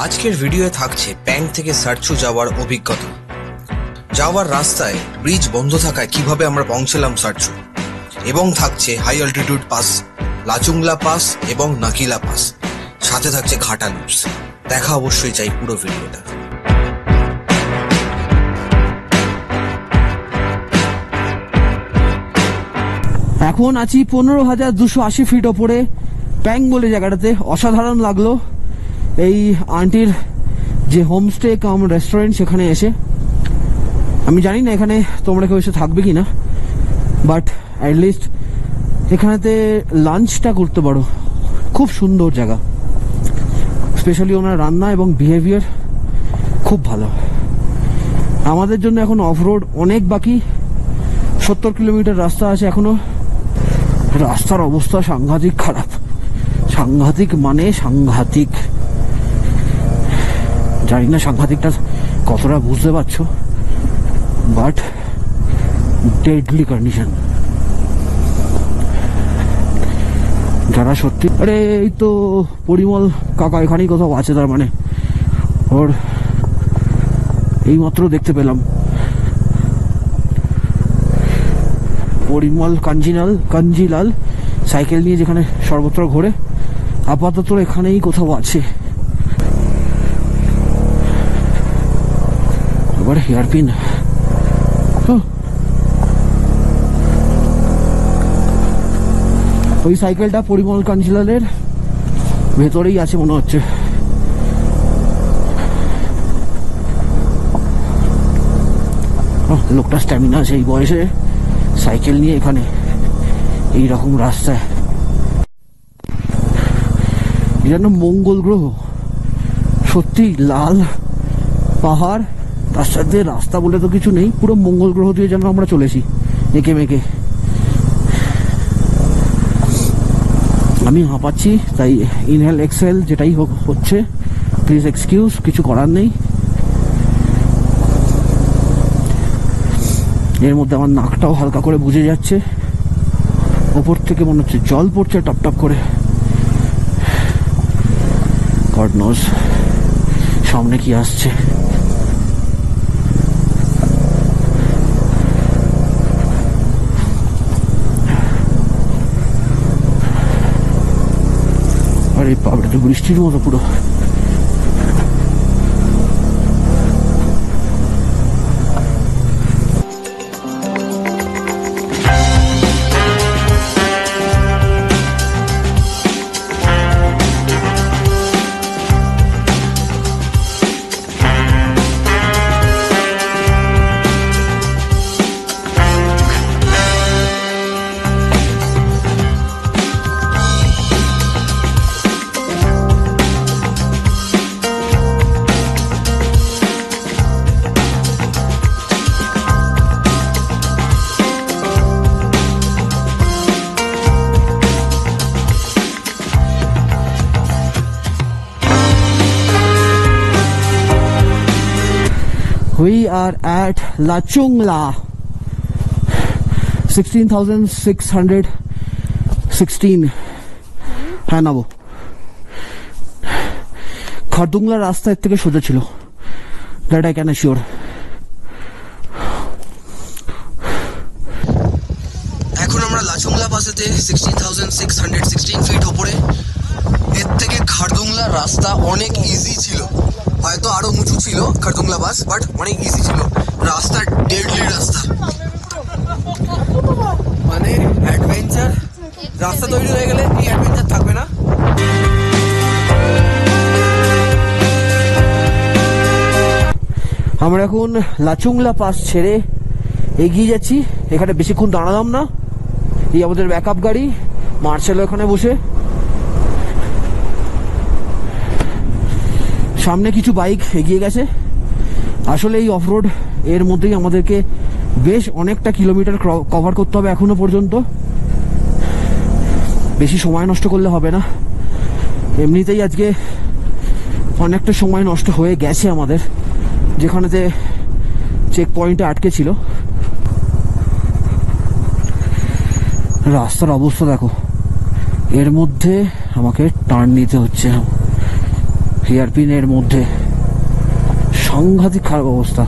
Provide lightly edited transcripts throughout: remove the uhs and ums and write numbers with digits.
আজকের ভিডিওয়ে থাকছে প্যাং থেকে সারচু যাওয়ার অভিজ্ঞতা। যাওয়ার রাস্তায় ব্রিজ বন্ধ থাকায় কিভাবে আমরা পৌঁছলাম সারচু, এবং থাকছে high altitude pass, Lachungla pass এবং নাকিলা পাস, সাথে থাকছে ঘাটা লুপস। দেখা অবশ্যই চাই পুরো ভিডিওটা। এখন আছি 15,280 ফিট ওপরে প্যাং বলে জায়গাটাতে। অসাধারণ লাগলো এই আন্টির যে হোমস্টে কাম রেস্টুরেন্ট, সেখানে এসে। আমি জানি না এখানে তোমরা কেউ এসে থাকবে কিনা, বাট অ্যাটলিস্ট এখানেতে লাঞ্চটা করতে পারো। খুব সুন্দর জায়গা, স্পেশালি ওনার রান্না এবং বিহেভিয়ার খুব ভালো। আমাদের জন্য এখন অফ রোড অনেক বাকি, 70 কিলোমিটার রাস্তা আছে এখনো। রাস্তার অবস্থা সাংঘাতিক খারাপ, সাংঘাতিক মানে সাংঘাতিক। জানি না সাংঘাতিকটা কতটা বুঝতে পারছো, বাট ডেডলি কন্ডিশন। যারা সত্যি, আরে এই তো পরিমল কাকা এখানেই কোথাও আছে, তার মানে ওর এইমাত্র দেখতে পেলাম। পরিমল কাঞ্জিলাল সাইকেল নিয়ে যেখানে সর্বত্র ঘোরে, আপাতত এখানেই কোথাও আছে। এবার হেয়ারপিন, ওই সাইকেলটা পরিমল কাঞ্জিলালের ভেতরেই আছে মনে হচ্ছে। লোকটা স্ট্যামিনা আছে এই বয়সে, সাইকেল নিয়ে এখানে এইরকম রাস্তায়। এই জন্য মঙ্গল গ্রহ, সত্যি লাল পাহাড়, তার সাথে রাস্তা বলে তো কিছু নেই। পুরো মঙ্গল গ্রহ দিয়ে যেন আমরা চলেছি এঁকে মেঁকে। আমি হাঁপাচ্ছি, তাই ইনহেল এক্সেল যেটাই হচ্ছে, প্লিজ এক্সকিউজ, কিছু করার নেই। এর মধ্যে আমার নাকটাও হালকা করে বুঝে যাচ্ছে। ওপর থেকে মনে হচ্ছে জল পড়ছে টপ টপ করে। গড নোজ সামনে কি আসছে। আরে বাবা, তো বৃষ্টির মতো পুরো। We are at Lachungla, 16,616। হ্যাঁ নাবো। খারদুংলা রাস্তা এর থেকে সোজা ছিল, দ্যাট আই ক্যান অ্যাসিওর। এখন আমরা লাচুংলা পাসেতে 16,616 ফিট ওপরে। এর থেকে খারদুংলা রাস্তা অনেক ইজি ছিল, হয়তো আরো উঁচু ছিল খারদুংলা বাস, বাট অনেক ইজি ছিল। রাস্তা ডেডলি রাস্তা, মানে অ্যাডভেঞ্চার। রাস্তা তৈরি হয়ে গেলে এই অ্যাডভেঞ্চার থাকবে না। আমরা এখন লাচুংলা পাস ছেড়ে এগিয়ে যাচ্ছি। এখানে বেশিক্ষণ দাঁড়ালাম না। এই আমাদের ব্যাকআপ গাড়ি মার্শেল এখানে বসে। সামনে কিছু বাইক এগিয়ে গেছে। আসলে এই অফরোড এর মধ্যেই আমাদেরকে বেশ অনেকটা কিলোমিটার কভার করতে হবে এখনো পর্যন্ত। বেশি সময় নষ্ট করলে হবে না। এমনিতেই আজকে অনেকটা সময় নষ্ট হয়ে গেছে আমাদের, যেখানেতে চেক পয়েন্টে আটকে ছিল। রাস্তার অবস্থা দেখো, এর মধ্যে আমাকে টার্ন নিতে হচ্ছে। হেয়ারপিনের মধ্যে সাংঘাতিক খারাপ অবস্থা।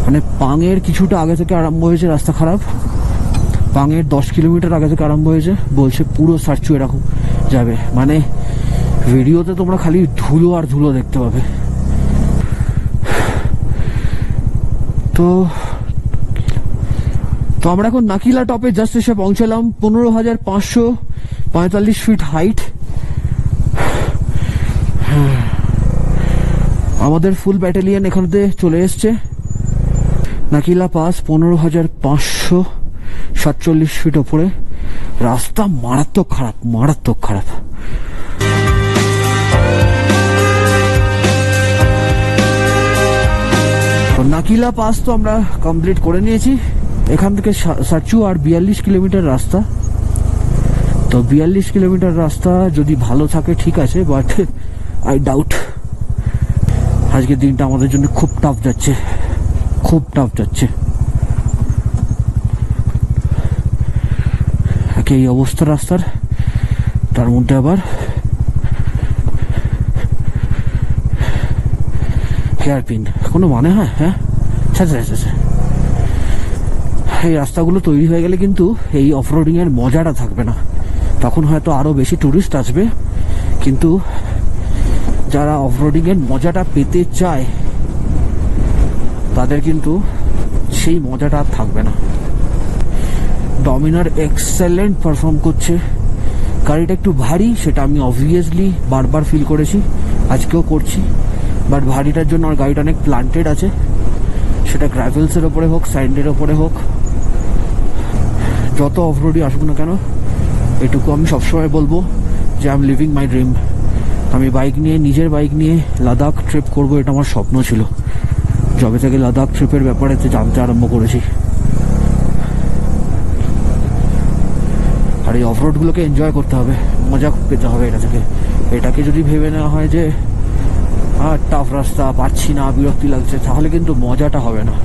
মানে পাঙের কিছুটা আগে থেকে আরম্ভ হয়েছে রাস্তা খারাপ, পাঙের 10 কিলোমিটার আগে থেকে আরম্ভ হয়েছে, বলছে পুরো সার্চু এরকম যাবে। মানে ভিডিওতে তোমরা খালি ধুলো আর ধুলো দেখতে পাবে। তো আমরা এখন নাকিলা টপে জাস্ট এসে পৌঁছলাম। 15,545 ফিট হাইট। আমাদের ফুল ব্যাটালিয়ন এখানে চলে এসছে। নাকিলা পাস 15,547 ফিট ওপরে। রাস্তা মারাত্মক খারাপ, মারাত্মক খারাপ। নাকিলা পাস তো আমরা কমপ্লিট করে নিয়েছি। এখান থেকে সার্চু আর 42 কিলোমিটার রাস্তা। তো 42 কিলোমিটার রাস্তা যদি ভালো থাকে ঠিক আছে, বাট আই ডাউট। আজকের দিনটা আমাদের জন্য খুব টাফ যাচ্ছে, খুব টাফ যাচ্ছে। এই অবস্থা রাস্তার, তার মধ্যে আবার হেয়ারপিন, কোনো মানে হয়? হ্যাঁ, এই রাস্তাগুলো তৈরি হয়ে গেলে কিন্তু এই অফরোডিং এর মজাটা থাকবে না। তখন হয়তো আরো বেশি টুরিস্ট আসবে, কিন্তু যারা অফরোডিং এর মজাটা পেতে চায় তাদের কিন্তু সেই মজাটা আর থাকবে না। ডমিনার এক্সেলেন্ট পারফর্ম করছে। গাড়িটা একটু ভারী, সেটা আমি অবভিয়াসলি বারবার ফিল করেছি, আজকেও করছি। বাট ভারীটার জন্য আমার গাড়িটা অনেক প্লান্টেড আছে, সেটা গ্রাভেলসের ওপরে হোক, স্যান্ডের ওপরে হোক। যত অফরোডই আসুক না কেন, এটুকু আমি সবসময় বলবো যে I am leaving my dream. আমি বাইক নিয়ে, নিজের বাইক নিয়ে লাদাখ ট্রিপ করবো, এটা আমার স্বপ্ন ছিল যবে থেকে লাদাখ ট্রিপের ব্যাপারে জানতে আরম্ভ করেছি। আর এই অফরোডগুলোকে এনজয় করতে হবে, মজা পেতে হবে এটা থেকে। এটাকে যদি ভেবে নেওয়া হয় যে টাফ রাস্তা, পাচ্ছি না, বিরক্তি লাগছে, তাহলে কিন্তু মজাটা হবে না।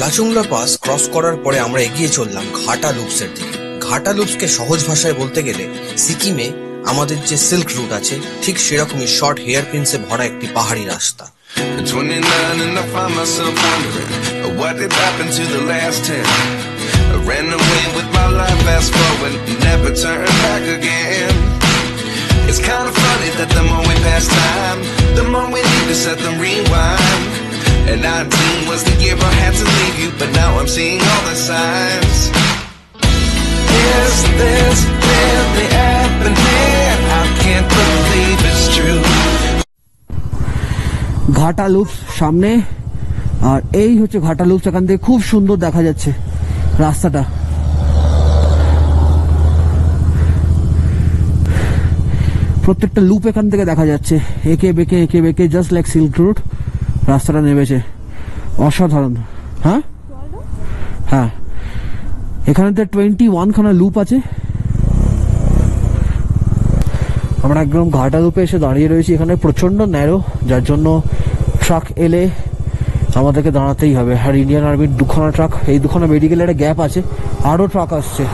লাচুংলা পাস ক্রস করার পরে আমরা এগিয়ে চললাম ঘাটা লুপসের দিকে। ঘাটা লুপসকে সহজ ভাষায় বলতে গেলে সিকিমে আমাদের যে সিল্ক রুট আছে, ঠিক সেরকমই শর্ট হেয়ার পিনসে ভরা একটি পাহাড়ি রাস্তা। 29 and I find myself wondering what did happen to the last 10. I ran away with my life, fast forward, never turn back again. It's kind of funny that the more we pass time, the more we need to set them rewind. And 19 was the year I had to leave you, but now I'm seeing all the signs. Is this really happening? I can't believe it's true. ঘাটা loops সামনে, আর এই হচ্ছে ঘাটা loops. এখান থেকে খুব সুন্দর দেখা যাচ্ছে রাস্তাটা। প্রত্যেকটা লুপ এখান থেকে দেখা যাচ্ছে, এঁকে বেঁকে এঁকে বেঁকে, জাস্ট লাইক সিল্ক রুট রাস্তাটা নেমেছে। অসাধারণ। হ্যাঁ হ্যাঁ, এখানে 21 খানা লুপ আছে। আমরা একদম ঘাটা লুপে এসে দাঁড়িয়ে রয়েছি। এখানে প্রচন্ড ন্যারো, যার জন্য ট্রাক এলে আমাদেরকে দাঁড়াতেই হবে। আর ইন্ডিয়ান আর্মির 2খানা ট্রাক, এই 2খানা মেডিকেল একটা গ্যাপ আছে, আরো ট্রাক আসছে।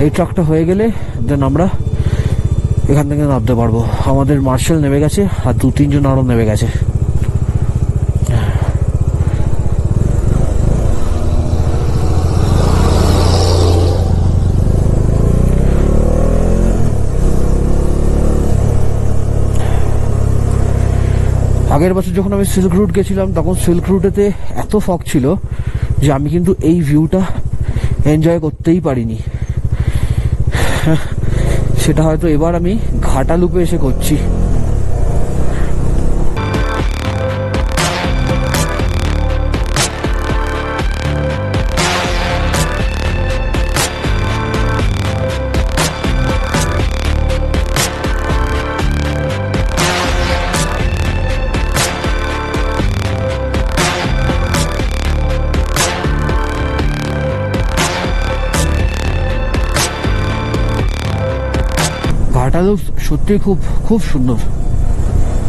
এই ট্রাকটা হয়ে গেলে দেন আমরা এখান থেকে নামতে পারবো। আমাদের মার্শাল নেমে গেছে, আর 2-3 জন আরো নেমে গেছে। আগের বছর যখন আমি সিল্ক রুট গেছিলাম, তখন সিল্ক রুটেতে এত ফগ ছিল যে আমি কিন্তু এই ভিউটা এনজয় করতেই পারিনি। সেটা হয়তো এবার আমি ঘাটা লুপে এসে করছি। ঘাটা লুপ সত্যি খুব খুব সুন্দর,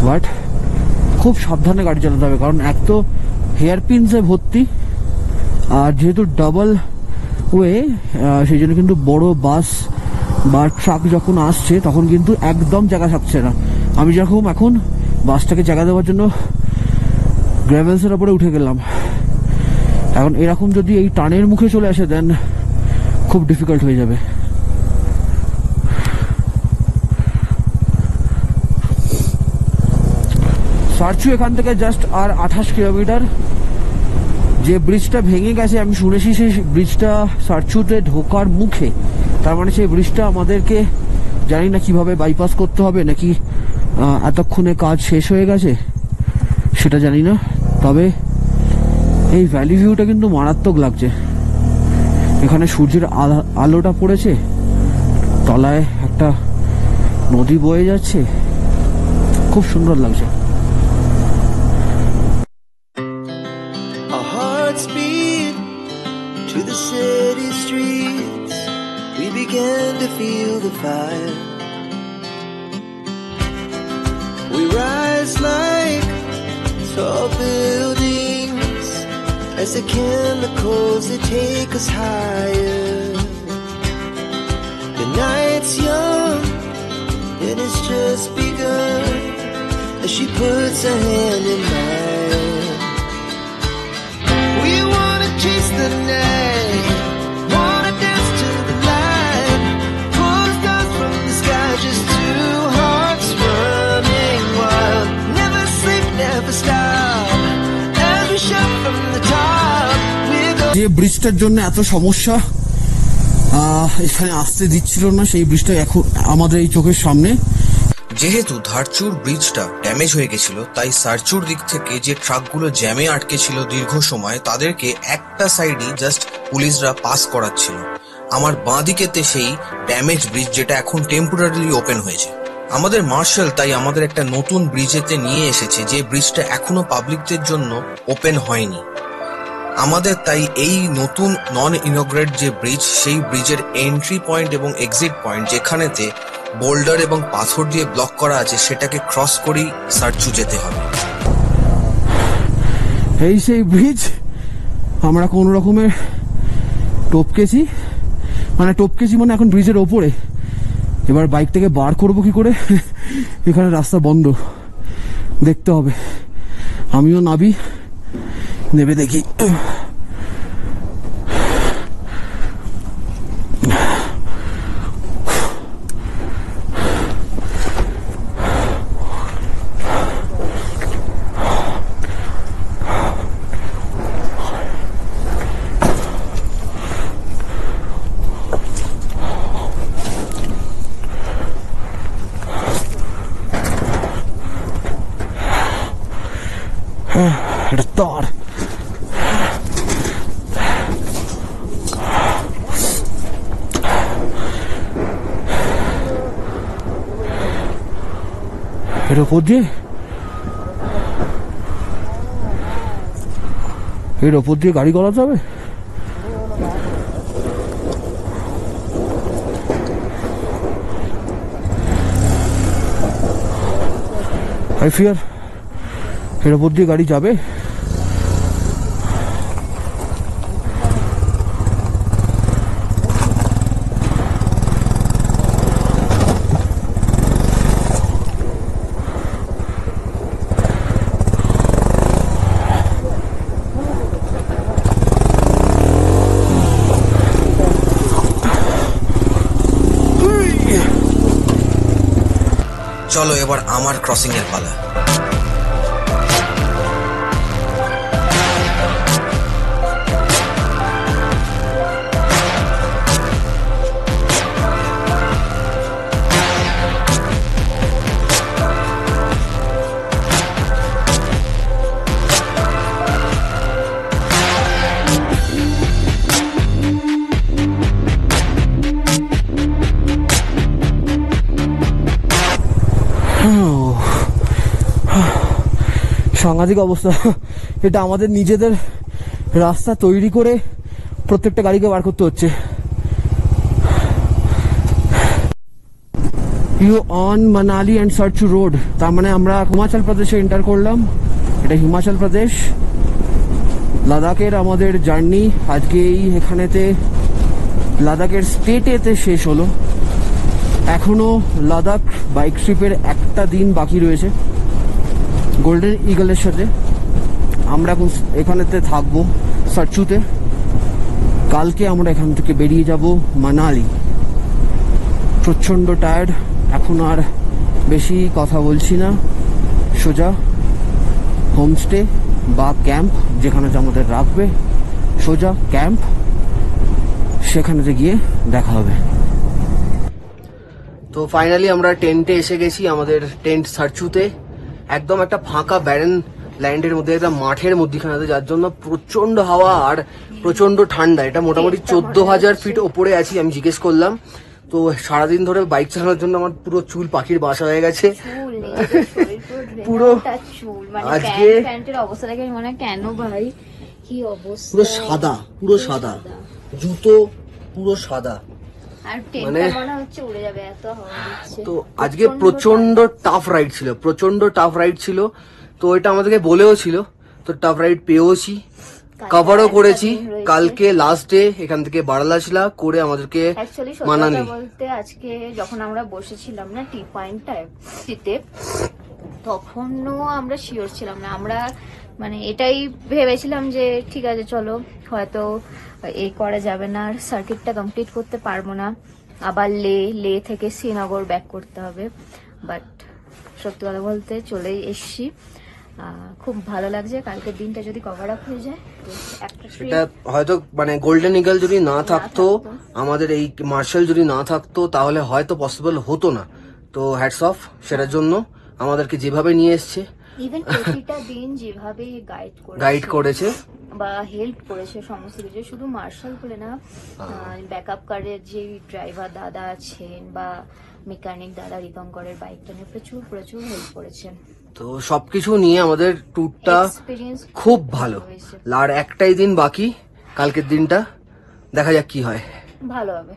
বাট খুব সাবধানে গাড়ি চালাতে হবে, কারণ এক তো হেয়ার পিনসে ভর্তি, আর যেহেতু ডাবল ওয়ে, সেই জন্য কিন্তু বড় বাস বা ট্রাক যখন আসছে তখন কিন্তু একদম জায়গা থাকছে না। আমি যখন এখন বাসটাকে জায়গা দেওয়ার জন্য গ্র্যাভেলসের ওপরে উঠে গেলাম। এখন এরকম যদি এই টানের মুখে চলে আসে দেন খুব ডিফিকাল্ট হয়ে যাবে। সারচু এখান থেকে জাস্ট আর 28 কিলোমিটার। যে ব্রিজটা ভেঙে গেছে আমি শুনেছি সেই ব্রিজটা সারচুতে ঢোকার মুখে, তার মানে সেই ব্রিজটা আমাদেরকে জানি না কিভাবে বাইপাস করতে হবে, নাকি এতক্ষণে কাজ শেষ হয়ে গেছে সেটা জানি না। তবে এই ভ্যালি ভিউটা কিন্তু মারাত্মক লাগছে। এখানে সূর্যের আলোটা পড়েছে, তলায় একটা নদী বয়ে যাচ্ছে, খুব সুন্দর লাগছে। Our hearts beat to the city streets. We began to feel the fire. We rise like tall buildings as the chemicals that take us higher. The night's young and it's just begun as she puts her hand in mine. We wanna chase the night, wanna dance to the light, pull stars from the sky, just two hearts running wild. Never sleep, never stop, as we shout from the top. We're going. যে ব্রিজটার জন্য এত সমস্যা এখানে আসতে দিচ্ছিল না, সেই ব্রিজটা এখন আমাদের এই চোখের সামনে। যেহেতু ধারচুর ব্রিজটা ড্যামেজ হয়ে গেছিল, তাই সারচুর দিক থেকে যে ট্রাকগুলো জ্যামে আটকে ছিল দীর্ঘ সময়, তাদেরকে একটা সাইডই জাস্ট পুলিশরা পাস করাচ্ছিল। আমার বাঁ দিকেতে সেই ড্যামেজ ব্রিজ, যেটা এখন টেম্পোরারিলি ওপেন হয়েছে। আমাদের মার্শাল তাই আমাদের একটা নতুন ব্রিজেতে নিয়ে এসেছে, যে ব্রিজটা এখনো পাবলিকদের জন্য ওপেন হয়নি। আমাদের তাই এই নতুন নন ইনগ্রেট যে ব্রিজ, সেই ব্রিজের এন্ট্রি পয়েন্ট এবং এক্সিট পয়েন্ট যেখানেতে বোল্ডার এবং পাথর দিয়ে ব্লক করা আছে, সেটাকে ক্রস করেই সারচু যেতে হবে। এই সেই ব্রিজ আমরা কোন রকমের টপকেছি, মানে এখন ব্রিজের ওপরে। এবার বাইক থেকে বার করবো কি করে, এখানে রাস্তা বন্ধ, দেখতে হবে। আমিও নাবি, নেবে দেখি। এটা তার এর ওপর দিয়ে গাড়ি গলাতে হবে। আই ফিয়ার এর ওপর দিয়ে গাড়ি যাবে। চলো এবার আমার ক্রসিং এর পালা। সাংঘাতিক অবস্থা। এটা আমাদের নিজেদের রাস্তা তৈরি করে প্রত্যেকটা গাড়িকে বার করতে হচ্ছে। ইউ অন মানালি অ্যান্ড সারচু রোড, তার মানে আমরা হিমাচল প্রদেশে এন্টার করলাম। এটা হিমাচল প্রদেশ। লাদাখের আমাদের জার্নি আজকে এখানেতে লাদাখের স্টেটেতে শেষ হলো। এখনো লাদাখ বাইক ট্রিপের একটা দিন বাকি রয়েছে গোল্ডেন ইগলের সাথে। আমরা এখন এখানেতে থাকবো সারচুতে। কালকে আমরা এখান থেকে বেরিয়ে যাব মানালি। প্রচণ্ড টায়ার্ড, এখন আর বেশি কথা বলছি না, সোজা হোমস্টে বা ক্যাম্প যেখানে আমাদের রাখবে, সোজা ক্যাম্প, সেখানেতে গিয়ে দেখা হবে। তো ফাইনালি আমরা টেন্টে এসে গেছি, আমাদের টেন্ট সারচুতে। একদম একটা ফাঁকা ব্যারেন ল্যান্ডের মধ্যে, একটা মাঠের মধ্যখানে, যার জন্য প্রচন্ড হাওয়া আর প্রচন্ড ঠান্ডা। এটা মোটামুটি 14,000 ফিট ওপরে আছি। আমি জিজ্ঞেস করলাম, তো সারাদিন ধরে বাইক চালানোর জন্য আমার পুরো চুল পাখির বাসা হয়ে গেছে পুরো। আজকে অবস্থা দেখে মনে হয় কেন ভাই, কি অবস্থা, পুরো সাদা, পুরো সাদা, জুতো পুরো সাদা, মানে মনে হচ্ছে উড়ে যাবে, এত হাওয়া দিচ্ছে। তো আজকে প্রচন্ড টাফ রাইড ছিল, প্রচন্ড টাফ রাইড ছিল। তো এটা আমাদেরকে বলেও ছিল, তো টাফ রাইড পেয়েওছি, কভারও করেছি। কালকে লাস্ট ডে, এখান থেকে বারালাসিলা করে আমাদেরকে মানালি। বলতে আজকে যখন আমরা বসেছিলাম না টি পয়েন্টটাতে, তখনও আমরা শিওর ছিলাম না। আমরা মানে এটাই ভেবেছিলাম যে ঠিক আছে চলো, হয়তো এই করা যাবে না, সার্কিটটা কমপ্লিট করতে পারবো না, আবার লে থেকে শ্রীনগর ব্যাক করতে হবে। বাট সত্যি কথা বলতে চলেই এসছি। খুব ভালো লাগছে। কালকের দিনটা যদি কভার আপ হয়ে যায়, সেটা হয়তো মানে গোল্ডেন ইগল যদি না থাকতো, আমাদের এই মার্শাল যদি না থাকতো, তাহলে হয়তো পসিবল হতো না। তো হ্যাটস অফ সেটার জন্য, আমাদেরকে যেভাবে নিয়ে এসছে, ইভেন প্রতিটা দিন যেভাবে গাইড করেছে বা হেল্প করেছে সমস্ত কিছু, শুধু মার্শাল বলে না, ব্যাকআপ কারের যে ড্রাইভার দাদা আছেন বা মেকানিক দাদা রিপঙ্করের বাইকটা নিয়ে প্রচুর প্রচুর হেল্প করেছেন। তো সবকিছু নিয়ে আমাদের ট্যুরটা খুব ভালো। আর একটাই দিন বাকি, কালকের দিনটা দেখা যাক কি হয়। ভালো হবে।